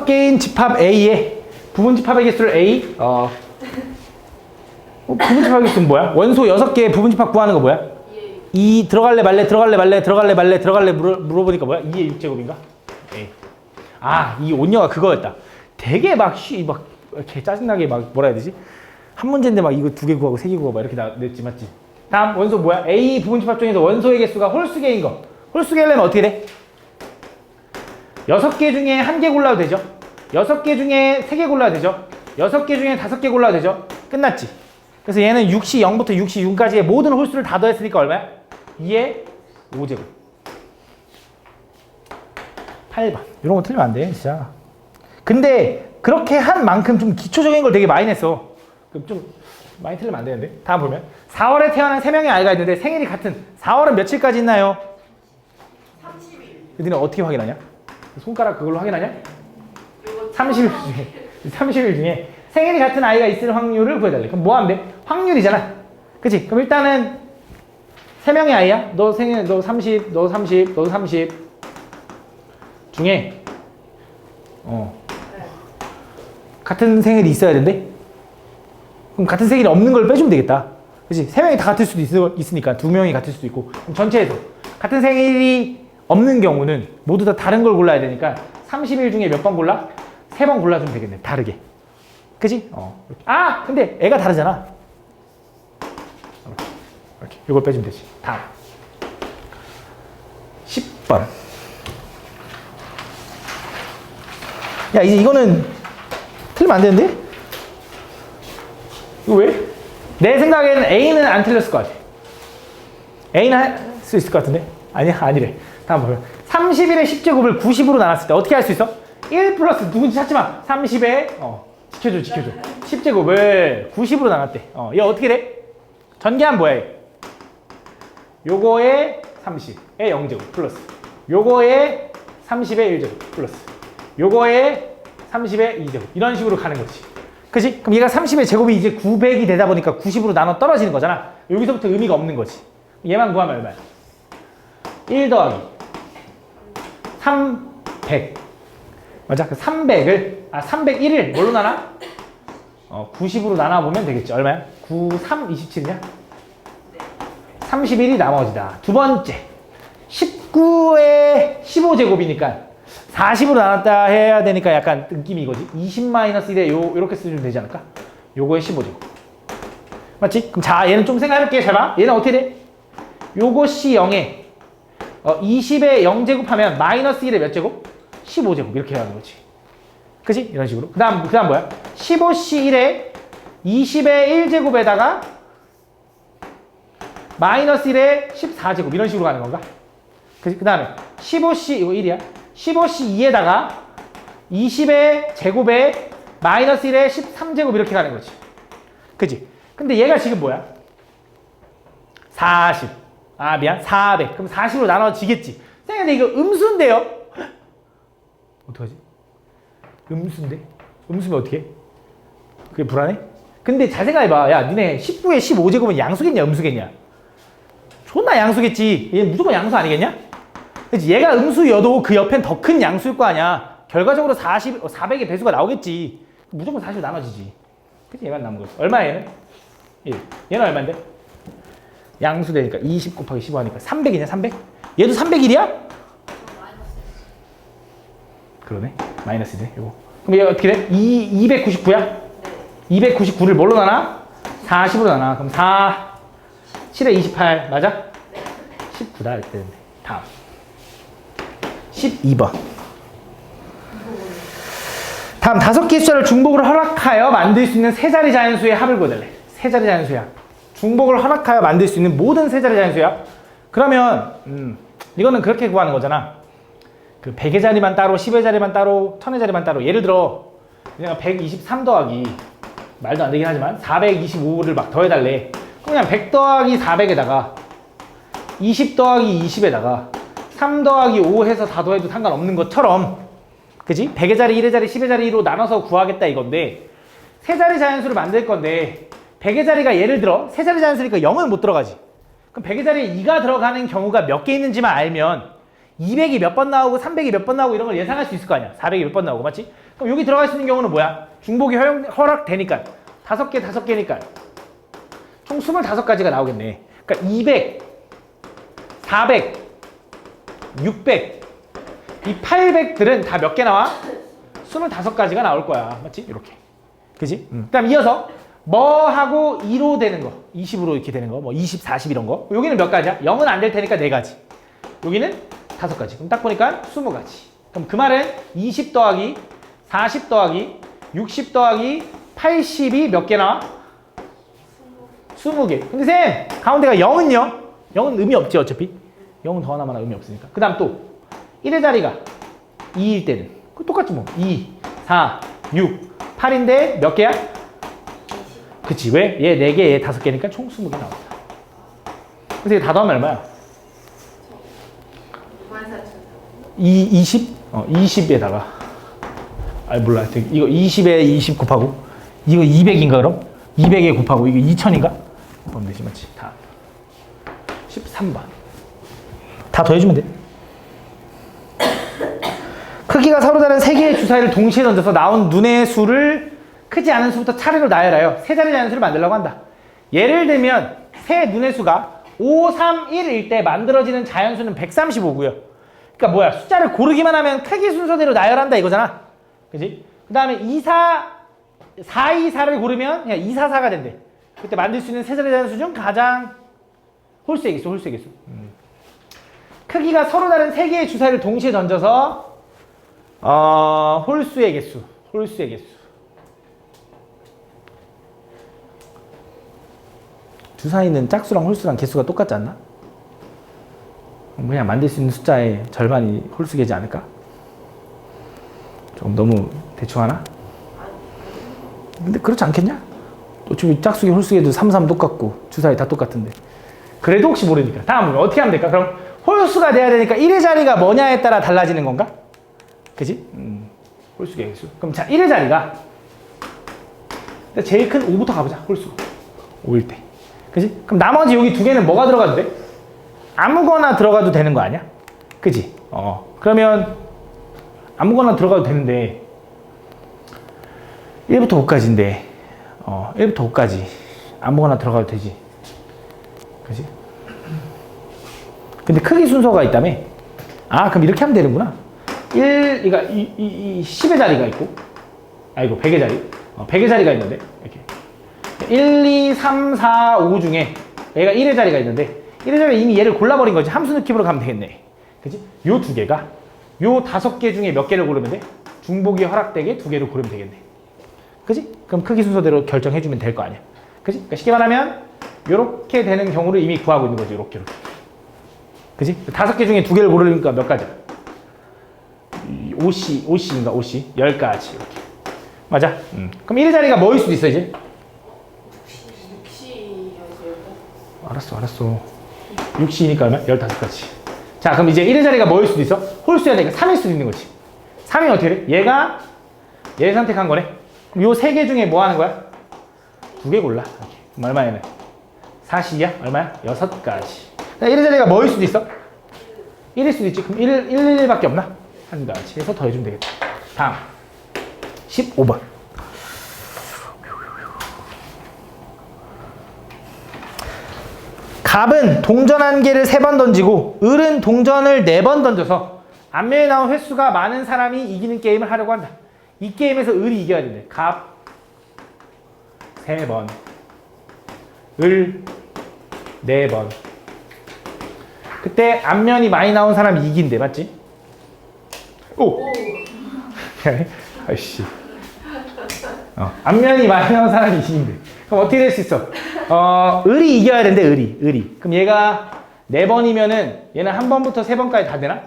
6개인 집합 A의 부분 집합의 개수를 A 부분 집합의 개수는 뭐야? 원소 6개의 부분 집합 구하는 거 뭐야? 2 들어갈래 말래 들어갈래 말래 들어갈래 말래 들어갈래 물어보니까 뭐야? 2의 6제곱인가? A. 이 온녀가 그거였다. 되게 막 이렇게 짜증나게 막 뭐라 해야 되지? 한 문제인데 막 이거 2개 구하고 3개 구하고 막 이렇게 냈지 맞지? 다음 원소 뭐야? A 부분 집합 중에서 원소의 개수가 홀수개인 거. 홀수개 하려면 어떻게 돼? 6개 중에 1개 골라도 되죠? 6개 중에 3개 골라도 되죠? 6개 중에 5개 골라도 되죠? 끝났지? 그래서 얘는 6시 0부터 6시 6까지의 모든 홀수를 다 더했으니까 얼마야? 2의 5제곱. 8번. 이런 거 틀리면 안 돼, 진짜. 근데 그렇게 한 만큼 좀 기초적인 걸 되게 많이 냈어. 그럼 좀 많이 틀리면 안 되는데. 다음 보면 4월에 태어난 3명의 아이가 있는데 생일이 같은 4월은 며칠까지 있나요? 30일. 너네 어떻게 확인하냐? 손가락 그걸로 확인하냐? 30일 중에 생일이 같은 아이가 있을 확률을 구해달래. 그럼 뭐 하면 돼? 확률이잖아. 그치? 그럼 일단은 3명의 아이야. 너 생일, 너 30, 너 30, 너 30 중에 같은 생일이 있어야 된대? 그럼 같은 생일이 없는 걸 빼주면 되겠다. 그치? 3명이 다 같을 수도 있으니까 2명이 같을 수도 있고. 그럼 전체에서 같은 생일이 없는 경우는 모두 다 다른 걸 골라야 되니까 30일 중에 몇 번 골라? 3번 골라주면 되겠네. 다르게. 그치? 근데 애가 다르잖아. 이렇게. 이걸 빼주면 되지. 다음. 10번. 야, 이제 이거는 틀리면 안 되는데? 이거 왜? 내 생각에는 A는 안 틀렸을 것 같아. A는 할 수 있을 것 같은데? 아니야, 아니래. 다음 보면 30일의 10제곱을 90으로 나눴을 때 어떻게 할 수 있어? 1 플러스 누군지 찾지 마. 30에 지켜줘. 10제곱을 90으로 나눴대. 얘 어떻게 돼? 전개하면 뭐야? 요거에 30에 0제곱 플러스 요거에 30에 1제곱 플러스 요거에 30에 2제곱 이런 식으로 가는 거지. 그치? 그럼 얘가 30의 제곱이 이제 900이 되다 보니까 90으로 나눠 떨어지는 거잖아. 여기서부터 의미가 없는 거지. 얘만 구하면 얼마야? 1 더하기 300 맞아? 그 301을 뭘로 나눠? 90으로 나눠보면 되겠지. 얼마야? 9, 3, 27이냐? 31이 나머지다. 두 번째 19에 15제곱이니까 40으로 나눴다 해야 되니까 약간 느낌이 이거지. 20-1에 요렇게 쓰면 되지 않을까? 요거에 15제곱 맞지? 그럼 자 얘는 좀 생각해볼게. 잘 봐. 얘는 어떻게 돼? 요것이 0에 20에 0제곱 하면 마이너스 1에 몇 제곱? 15제곱 이렇게 하는 거지. 그치? 이런 식으로. 그 다음 뭐야? 15시 1에 20의 1제곱에다가 마이너스 1에 14제곱 이런 식으로 가는 건가? 그치? 그 다음에 15시 이거 1이야. 15시 2에다가 20의 제곱에 마이너스 1에 13제곱 이렇게 가는 거지. 그치? 근데 얘가 지금 뭐야? 40. 미안. 400. 그럼 40으로 나눠지겠지. 근데 이거 음수인데요? 어떡하지? 음수인데? 음수면 어떻게 해? 그게 불안해? 근데 잘 생각해봐. 야, 니네 19에 15제곱은 양수겠냐? 음수겠냐? 존나 양수겠지. 얘 무조건 양수 아니겠냐? 그치? 얘가 음수여도 그 옆엔 더 큰 양수일 거 아니야. 결과적으로 400의 배수가 나오겠지. 무조건 40으로 나눠지지. 그치? 얘만 남은 거지. 얼마야 얘는? 1. 얘는 얼마인데? 양수 되니까 20 곱하기 15 하니까 300이냐? 300? 얘도 301이야? 그러네. 마이너스 1네. 요거. 그럼 얘가 어떻게 돼? 299야? 299를 뭘로 나눠? 40으로 나눠. 그럼 4, 7에 28. 맞아? 19다. 이렇게 되는데. 다음. 12번. 다음 5개의 숫자를 중복으로 허락하여 만들 수 있는 세 자리 자연수의 합을 구해달래. 세 자리 자연수의 합. 중복을 허락하여 만들 수 있는 모든 세 자리 자연수의 합. 그러면 이거는 그렇게 구하는 거잖아. 그 100의 자리만 따로, 10의 자리만 따로, 1000의 자리만 따로. 예를 들어 그냥 123 더하기 말도 안 되긴 하지만 425를 막 더해달래. 그럼 그냥 100 더하기 400에다가 20 더하기 20에다가 3 더하기 5 해서 다 더해도 상관없는 것처럼, 그지? 100의 자리, 1의 자리, 10의 자리로 나눠서 구하겠다 이건데, 세 자리 자연수를 만들 건데 100의 자리가 예를 들어 세 자리 자연수니까 0은 못 들어가지. 그럼 100의 자리에 2가 들어가는 경우가 몇 개 있는지만 알면 200이 몇 번 나오고 300이 몇 번 나오고 이런 걸 예상할 수 있을 거 아니야. 400이 몇 번 나오고, 맞지? 그럼 여기 들어갈 수 있는 경우는 뭐야? 중복이 허락되니까 5개니까 총 25가지가 나오겠네. 그러니까 200, 400, 600, 이 800들은 다 몇 개 나와? 25가지가 나올 거야. 맞지? 이렇게. 그지? 그다음 이어서 뭐하고 2로 되는 거, 20으로 이렇게 되는 거, 뭐 20, 40 이런 거. 여기는 몇 가지야? 0은 안 될 테니까 4가지. 여기는 5가지. 그럼 딱 보니까 20가지. 그럼 그 말은 20 더하기 40 더하기 60 더하기 80이 몇 개 나와? 20개. 근데 쌤, 가운데가 0은요? 0은 의미 없지 어차피. 0은 더하나 마나 의미 없으니까. 그 다음 또 1의 자리가 2일 때는 똑같지 뭐. 2, 4, 6, 8인데 몇 개야? 그치. 왜? 얘 4개, 얘 5개니까 총 20개 나온다. 그래서 이게 다 더하면 얼마야? 20? 20에다가 몰라. 이거 20에 20 곱하고 이거 200인가 그럼? 200에 곱하고 이거 2000인가? 그럼 되지 맞지? 다 13번 다 더해주면 돼. 크기가 서로 다른 3개의 주사위를 동시에 던져서 나온 눈의 수를 크지 않은 수부터 차례로 나열하여 세 자리 자연수를 만들려고 한다. 예를 들면 세 눈의 수가 5, 3, 1일 때 만들어지는 자연수는 135고요. 그러니까 뭐야? 숫자를 고르기만 하면 크기 순서대로 나열한다 이거잖아. 그지? 그 다음에 2, 4, 4, 2, 4를 고르면 그냥 2, 4, 4가 된대. 그때 만들 수 있는 세 자리 자연수 중 가장 홀수의 개수. 크기가 서로 다른 3개의 주사위를 동시에 던져서 홀수의 개수. 주사위는 짝수랑 홀수랑 개수가 똑같지 않나? 그냥 만들 수 있는 숫자의 절반이 홀수개지 않을까? 조금 너무 대충 하나? 근데 그렇지 않겠냐? 어차피 짝수개 홀수개도 3, 3 똑같고 주사위 다 똑같은데. 그래도 혹시 모르니까. 다음은 어떻게 하면 될까? 그럼 홀수가 돼야 되니까 1의 자리가 뭐냐에 따라 달라지는 건가? 그지? 홀수개 개수. 그럼 자, 1의 자리가 제일 큰 5부터 가보자. 홀수 5일 때. 그지? 그럼 나머지 여기 2개는 뭐가 들어가도 돼? 아무거나 들어가도 되는 거 아니야? 그지? 그러면 아무거나 들어가도 되는데 1부터 5까지인데 1부터 5까지 아무거나 들어가도 되지. 그지? 근데 크기 순서가 있다며? 그럼 이렇게 하면 되는구나. 그러니까 이 10의 자리가 있고 100의 자리 100의 자리가 있는데 이렇게 1, 2, 3, 4, 5 중에 얘가 1의 자리가 있는데 1의 자리가 이미 얘를 골라버린 거지. 함수 느낌으로 가면 되겠네. 그치? 요 2개가 요 5개 중에 몇 개를 고르면 돼? 중복이 허락되게 2개를 고르면 되겠네. 그치? 그럼 크기 순서대로 결정해주면 될 거 아니야. 그치? 그러니까 쉽게 말하면 요렇게 되는 경우를 이미 구하고 있는 거지. 요렇게. 그치? 5개 중에 2개를 고르니까 몇 가지야? 5C인가 5C? 10가지. 이렇게. 맞아? 그럼 1의 자리가 뭐일 수도 있어 이제? 6C. 알았어. 6C니까 얼마? 15가지. 자, 그럼 이제 1의 자리가 뭐일 수도 있어? 홀수여야 되니까 3일 수도 있는 거지. 3이면 어떻게 돼? 얘를 선택한 거네. 그럼 요 3개 중에 뭐 하는 거야? 2개 골라. 이렇게. 그럼 얼마야? 4C야? 얼마야? 6가지. 1의 자리가 뭐일 수도 있어? 1일 수도 있지. 그럼 1밖에 없나? 한 가지 해서 더해주면 되겠다. 다음 15번. 갑은 동전 1개를 3번 던지고 을은 동전을 4번 던져서 앞면에 나온 횟수가 많은 사람이 이기는 게임을 하려고 한다. 이 게임에서 을이 이겨야 된대. 갑 3번, 을 4번. 그때 앞면이 많이 나온 사람이 이긴대. 맞지? 오! 아이씨. 앞면이 많이 나온 사람이 이긴대. 그럼 어떻게 될 수 있어? 을이 이겨야 된대. 을이. 그럼 얘가 4번이면은 얘는 1번부터 3번까지 다 되나?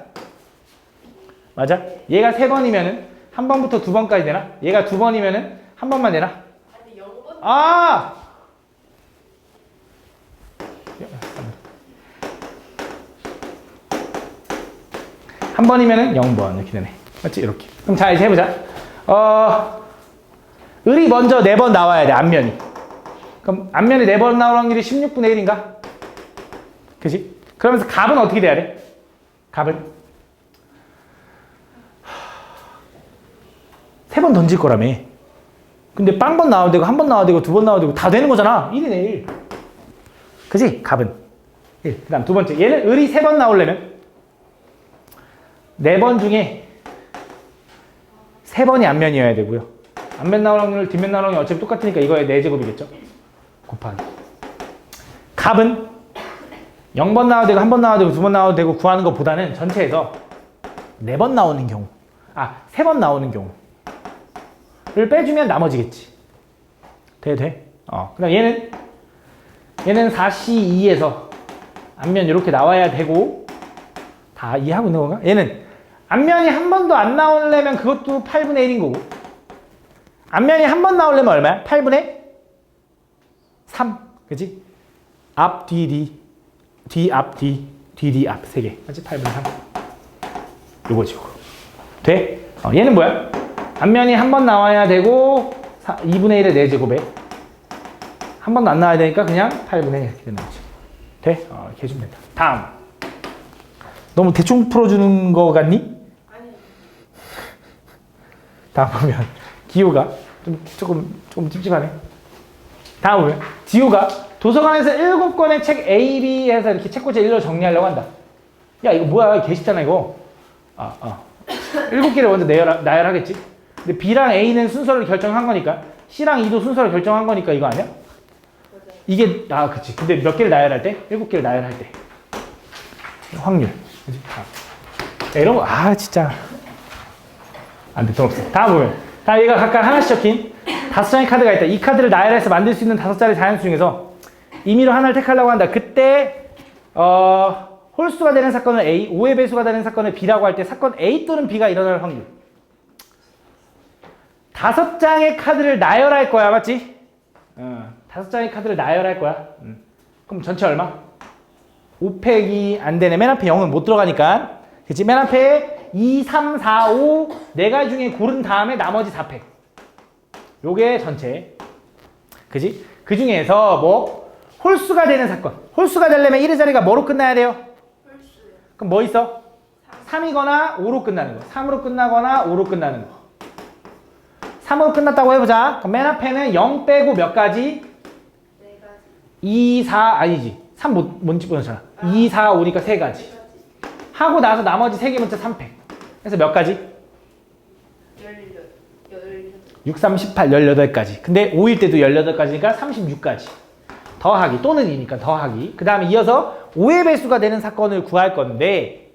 맞아? 얘가 3번이면은 1번부터 2번까지 되나? 얘가 2번이면은 1번만 되나? 아니 0번? 아! 한 번이면은 0번 이렇게 되네. 맞지? 이렇게. 그럼 자, 이제 해보자. 을이 먼저 4번 나와야 돼. 앞면이. 그럼 앞면에 4번 나올 확률이 16분의 1인가? 그지? 그러면서 갑은 어떻게 돼야 돼? 갑은 3번 던질 거라며. 근데 빵번 나와도 되고, 한 번 나와도 되고, 2번 나와도 되고, 다 되는 거잖아. 1이네, 1. 그지? 갑은 1. 그 다음 두 번째. 얘는 을이 3번 나오려면 4번 중에 3번이 앞면이어야 되고요. 앞면 나올 확률, 뒷면 나올 확률 어차피 똑같으니까 이거의 4제곱이겠죠? 곱하기. 갑은 0번 나와도 되고, 1번 나와도 되고, 2번 나와도 되고 구하는 것보다는 전체에서 4번 나오는 경우, 3번 나오는 경우를 빼주면 나머지겠지. 돼? 그 다음 얘는 4C2에서 앞면 이렇게 나와야 되고, 다 이해하고 있는 건가? 얘는 앞면이 한 번도 안 나오려면 그것도 8분의 1인 거고, 앞면이 한 번 나오려면 얼마야? 8분의 3. 그치? 앞, 뒤, 앞, 뒤, 앞. 3개. 맞지? 8분의 3. 요거지, 요거. 돼? 얘는 뭐야? 앞면이 한 번 나와야 되고, 2분의 1의 4제곱에 한 번도 안 나와야 되니까 그냥 8분의 1 이렇게 되는 거지. 돼? 이렇게 해주면 된다. 다음. 너무 대충 풀어주는 거 같니? 아니. 다음 보면 기호가 조금 찝찝하네. 다음 보면 디오가 도서관에서 7권의 책 A, B 해서 이렇게 책꽂이 일로 정리하려고 한다. 야, 이거 뭐야? 개쉽잖아 이거. 7개를 먼저 나열하겠지. 근데 B랑 A는 순서를 결정한 거니까, C랑 E도 순서를 결정한 거니까 이거 아니야? 이게, 그치. 근데 몇 개를 나열할 때? 7개를 나열할 때. 확률. 그치? 야, 이런 거, 진짜. 안 돼, 돈 없어. 다음 보면. 얘가 각각 하나씩 적힌 5장의 카드가 있다. 이 카드를 나열해서 만들 수 있는 5자리 자연수 중에서 임의로 하나를 택하려고 한다. 그때, 홀수가 되는 사건을 A, 5의 배수가 되는 사건을 B라고 할 때 사건 A 또는 B가 일어날 확률. 5장의 카드를 나열할 거야, 맞지? 5장의 카드를 나열할 거야. 그럼 전체 얼마? 5팩이 안 되네. 맨 앞에 0은 못 들어가니까. 그치? 맨 앞에 2, 3, 4, 5, 4가지 중에 고른 다음에 나머지 4팩. 요게 전체. 그치? 그 중에서 홀수가 되는 사건. 홀수가 되려면 1의 자리가 뭐로 끝나야 돼요? 홀수요. 그럼 뭐 있어? 3이거나 5로 끝나는 거. 3으로 끝나거나 5로 끝나는 거. 3으로 끝났다고 해보자. 그럼 맨 앞에는 0 빼고 몇 가지? 4가지. 2, 4, 아니지. 3 못 집어넣잖아. 2, 4, 5니까 3가지. 하고 나서 나머지 3개 문자 3팩. 그래서 몇 가지? 6, 3, 18, 18가지. 근데 5일 때도 18가지니까 36가지. 더하기, 또는 이니까 더하기. 그 다음에 이어서 5의 배수가 되는 사건을 구할 건데,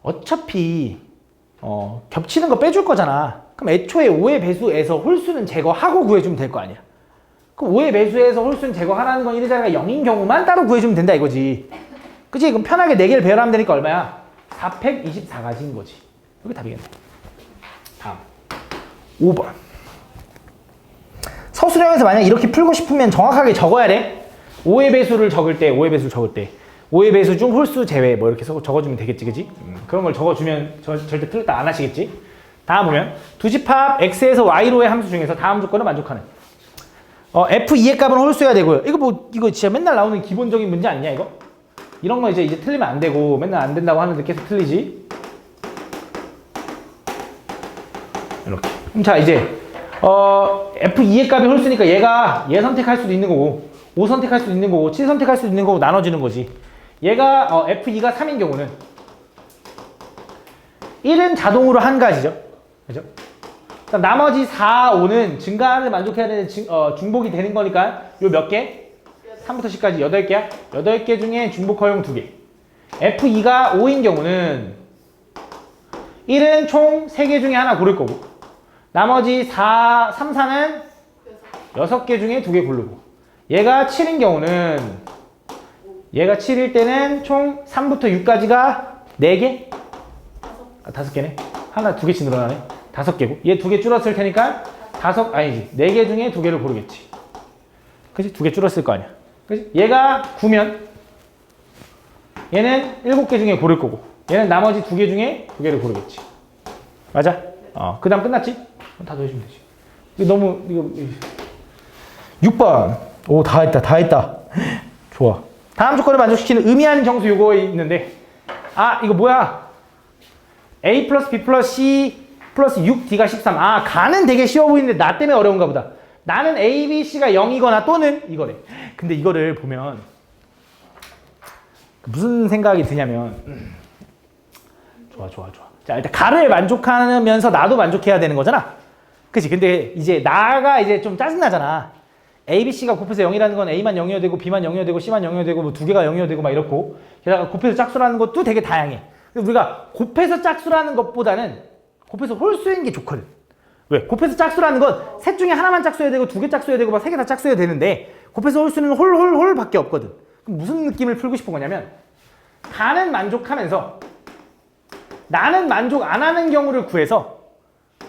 어차피 겹치는 거 빼줄 거잖아. 그럼 애초에 5의 배수에서 홀수는 제거하고 구해주면 될 거 아니야. 그럼 5의 배수에서 홀수는 제거하라는 건 1의 자리가 0인 경우만 따로 구해주면 된다 이거지. 그치? 그럼 편하게 4개를 배열하면 되니까 얼마야? 4팩 24가지인 거지. 여기 답이겠네. 다음 5번. 서술형에서 만약 이렇게 풀고 싶으면 정확하게 적어야 돼. 5의 배수를 적을 때 5의 배수 중 홀수 제외 뭐 이렇게 적어주면 되겠지, 그치? 그런 걸 적어주면 절대 틀렸다 안 하시겠지? 다음 보면 두집합 x에서 y로의 함수 중에서 다음 조건을 만족하는 f2의 값은 홀수여야 되고요. 이거 진짜 맨날 나오는 기본적인 문제 아니냐 이거? 이런 거 이제 틀리면 안 되고 맨날 안 된다고 하는데 계속 틀리지. 이렇게. 그럼 자 이제 f2의 값이 홀수니까 얘 선택할 수도 있는 거고 5 선택할 수도 있는 거고 7 선택할 수도 있는 거고 나눠지는 거지. 얘가 f2가 3인 경우는 1은 자동으로 한 가지죠. 그죠? 그럼 나머지 4, 5는 증가를 만족해야 되는 중복이 되는 거니까 요 몇 개? 3부터 10까지 8개야? 8개 중에 중복 허용 2개. F2가 5인 경우는 1은 총 3개 중에 하나 고를 거고 나머지 3, 4는 6개 중에 2개 고르고 얘가 7인 경우는 얘가 7일 때는 총 3부터 6까지가 4개? 5개네. 하나 2개씩 늘어나네. 5개고 얘 2개 줄었을 테니까 4개 중에 2개를 고르겠지. 그치? 2개 줄었을 거 아니야. 그치? 얘가 9면 얘는 7개 중에 고를 거고 얘는 나머지 2개 중에 2개를 고르겠지. 맞아? 그 다음 끝났지? 다 더해주면 되지. 이거 6번. 오, 다 했다. 좋아. 다음 조건을 만족시키는 의미하는 정수 요거 있는데 이거 뭐야? A 플러스 B 플러스 C 플러스 6D가 13. 아, 가는 되게 쉬워 보이는데 나 때문에 어려운가 보다. 나는 A, B, C가 0이거나 또는 이거래. 근데 이거를 보면 무슨 생각이 드냐면 좋아. 자, 일단 가를 만족하면서 나도 만족해야 되는 거잖아. 그치? 근데 이제 나가 이제 좀 짜증나잖아. A, B, C가 곱해서 0이라는 건 A만 0이어야 되고 B만 0이어야 되고 C만 0이어야 되고 뭐 두 개가 0이어야 되고 막 이렇고 게다가 곱해서 짝수라는 것도 되게 다양해. 근데 우리가 곱해서 짝수라는 것보다는 곱해서 홀수인 게 좋거든. 왜? 곱해서 짝수라는 건 셋 중에 하나만 짝수여야 되고 두 개 짝수여야 되고 막 세 개 다 짝수여야 되는데 곱해서 홀수는 홀 밖에 없거든. 그럼 무슨 느낌을 풀고 싶은 거냐면 가는 만족하면서 나는 만족 안 하는 경우를 구해서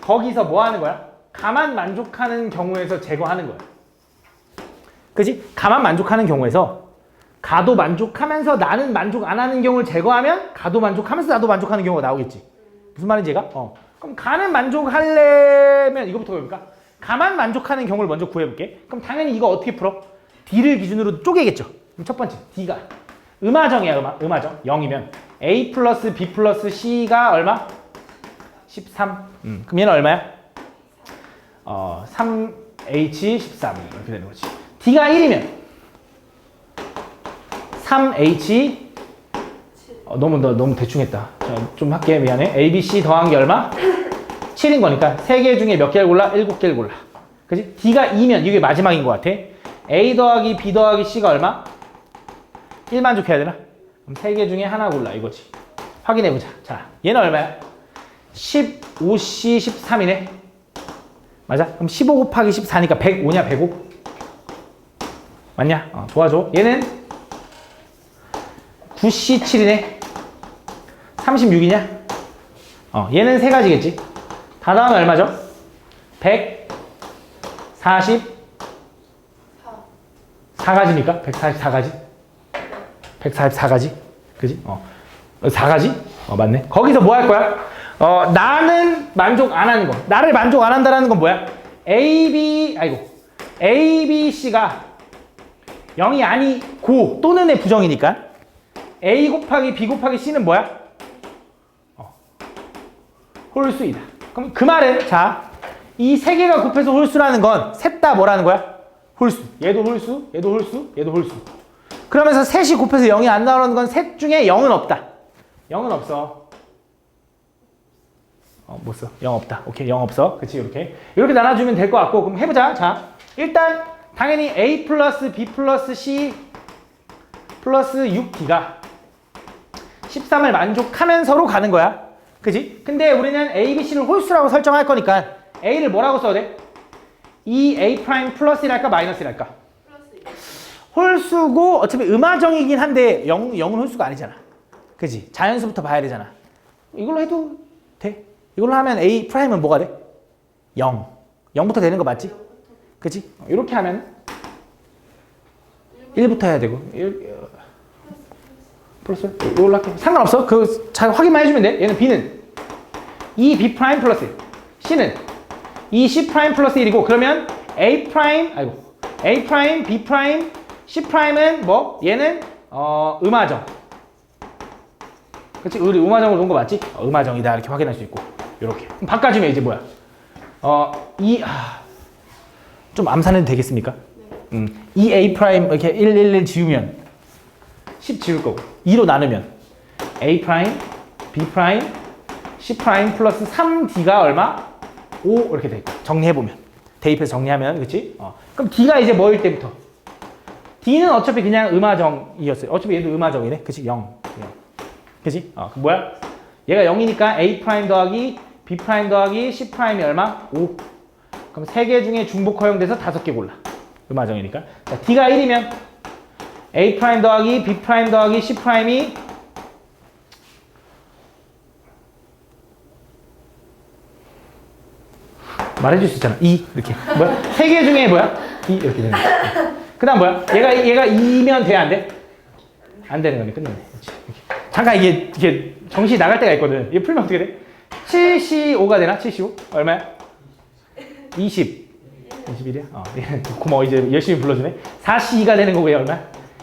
거기서 뭐 하는 거야? 가만 만족하는 경우에서 제거하는 거야. 그지? 가만 만족하는 경우에서 가도 만족하면서 나는 만족 안 하는 경우를 제거하면 가도 만족하면서 나도 만족하는 경우가 나오겠지. 무슨 말인지 얘가? 그럼 가는 만족하려면 이거부터 해볼까? 가만 만족하는 경우를 먼저 구해볼게. 그럼 당연히 이거 어떻게 풀어? D를 기준으로 쪼개겠죠. 그럼 첫 번째 D가 음하정이야. 음하정 0이면 A 플러스 B 플러스 C가 얼마? 13. 그럼 얘는 얼마야? 3H13 이렇게 되는 거지. D가 1이면 3H 너무 대충 했다. 좀 할게. 미안해. A, B, C 더한 게 얼마? 7인 거니까 3개 중에 몇 개를 골라? 7개를 골라. 그치? D가 2면 이게 마지막인 것 같아. A 더하기 B 더하기 C가 얼마? 1 만족해야 되나? 그럼 3개 중에 하나 골라 이거지. 확인해보자. 자, 얘는 얼마야? 15C 13이네. 맞아? 그럼 15 곱하기 14니까 105냐? 105? 맞냐? 좋아. 얘는 9C 7이네. 36이냐? 얘는 세 가지겠지. 다 더하면 얼마죠? 144가지니까 144가지. 144가지. 그지? 4가지? 맞네. 거기서 뭐 할 거야? 나는 만족 안 하는 거. 나를 만족 안 한다는 건 뭐야? A, B, C가 0이 아니고 또는의 부정이니까 A 곱하기 B 곱하기 C는 뭐야? 홀수이다. 그럼 그 말은 자, 이 세 개가 곱해서 홀수라는 건 셋 다 뭐라는 거야? 홀수. 얘도 홀수, 얘도 홀수, 얘도 홀수. 그러면서 셋이 곱해서 0이 안 나오는 건 셋 중에 0은 없다. 0은 없어. 못 써. 0 없다. 오케이, 0 없어. 그치, 이렇게 나눠주면 될 것 같고, 그럼 해보자. 자, 일단 당연히 A 플러스 B 플러스 C 플러스 6D가 13을 만족하면서로 가는 거야. 그지? 근데 우리는 A, B, C를 홀수라고 설정할 거니까 A를 뭐라고 써야 돼? 이 A 프라임 플러스랄까 마이너스랄까? 홀수고 어차피 음하정이긴 한데 0은 홀수가 아니잖아. 그지? 자연수부터 봐야 되잖아. 이걸로 해도 돼. 이걸로 하면 A 프라임은 뭐가 돼? 0. 0부터 되는 거 맞지? 그지? 이렇게 하면 1부터 해야 되고 플러스 이걸로 할게. 상관없어. 잘 확인만 해주면 돼. 얘는 B는 이 B 프라임 플러스 C는 이 C 프라임 플러스 1이고 그러면 A 프라임 B 프라임 C 프라임은 뭐? 얘는 음하정. 그치? 우리 음하정으로 놓은 거 맞지? 음하정이다 이렇게 확인할 수 있고 이렇게. 그럼 바꿔주면 이제 뭐야? 좀 암산해도 되겠습니까? 이 A 프라임 이렇게 1 지우면 10 지울 거고 2로 나누면 A 프라임, B 프라임, C 프라임 플러스 3D가 얼마? 5 이렇게 돼. 정리해보면 대입해서 정리하면 그치? 그럼 D가 이제 뭐일 때부터? D는 어차피 그냥 음하정이었어요. 어차피 얘도 음하정이네. 그치? 0. 그치? 그럼 뭐야? 얘가 0이니까 A 프라임 더하기 B 프라임 더하기 C 프라임이 얼마? 5. 그럼 3개 중에 중복 허용돼서 5개 골라. 음하정이니까. 자, D가 1이면 A 프라임 더하기 B 프라임 더하기 C 프라임이 말해줄 수 있잖아. 2 이렇게. 뭐야? 3개 중에 뭐야? 2 이렇게 되는 거야. 그 다음 뭐야? 얘가 2면 돼? 안 돼? 안 되는 거네. 끝났네. 그렇지. 잠깐 이게 정신이 나갈 때가 있거든. 이게 풀면 어떻게 돼? 7C5가 되나? 7C5? 얼마야? 20. 21이야? 고마워. 이제 열심히 불러주네. 4C2가 되는 거고요. 얼마?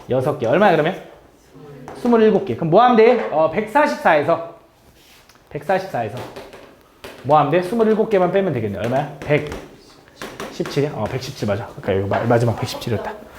6개. 얼마야 그러면? 27개. 그럼 뭐 하면 돼? 144에서 뭐 하면 돼? 27개만 빼면 되겠네. 얼마야? 117. 117 맞아. 그러니까 여기 마지막 117이었다.